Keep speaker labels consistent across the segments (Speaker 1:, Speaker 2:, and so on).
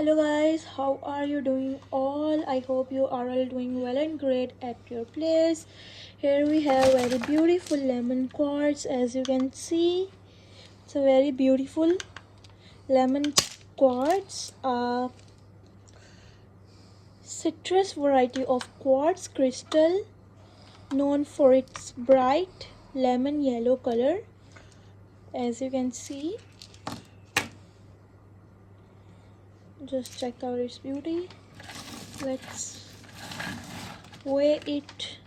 Speaker 1: Hello guys, how are you doing all? I hope you are all doing well and great at your place. Here we have very beautiful lemon quartz. As you can see, it's a very beautiful lemon quartz, a citrus variety of quartz crystal known for its bright lemon yellow color. As you can see, just check out its beauty. Let's weigh it.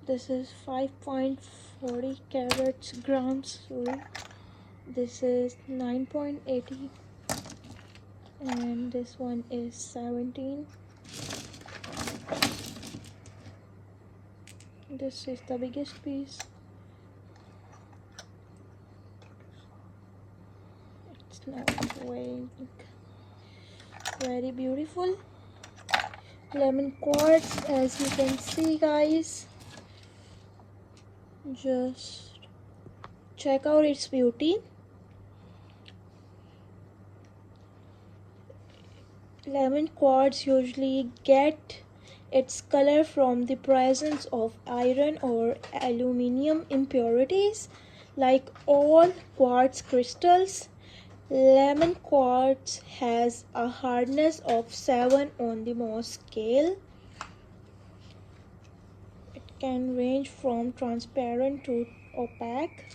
Speaker 1: This is 5.40 carats grams. Sorry, this is 9.80, and this one is 17. This is the biggest piece. It's not weighing. Very beautiful lemon quartz, as you can see, guys. Just check out its beauty. Lemon quartz usually get its color from the presence of iron or aluminium impurities. Like all quartz crystals, lemon quartz has a hardness of 7 on the Mohs scale. It can range from transparent to opaque.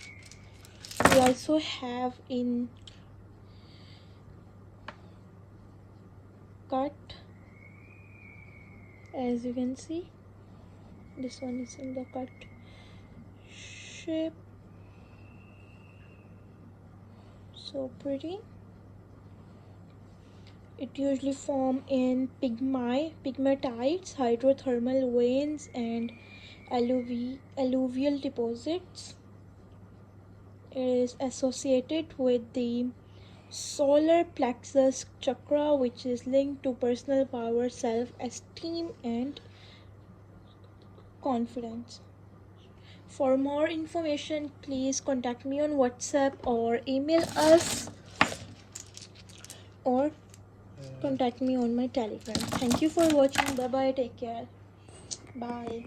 Speaker 1: We also have in cut. As you can see, this one is in the cut shape. So pretty. It usually forms in pegmatites, hydrothermal veins, and alluvial deposits. It is associated with the solar plexus chakra, which is linked to personal power, self-esteem, and confidence. For more information, please contact me on WhatsApp or email us, or contact me on my Telegram. Thank you for watching. Bye bye. Take care. Bye.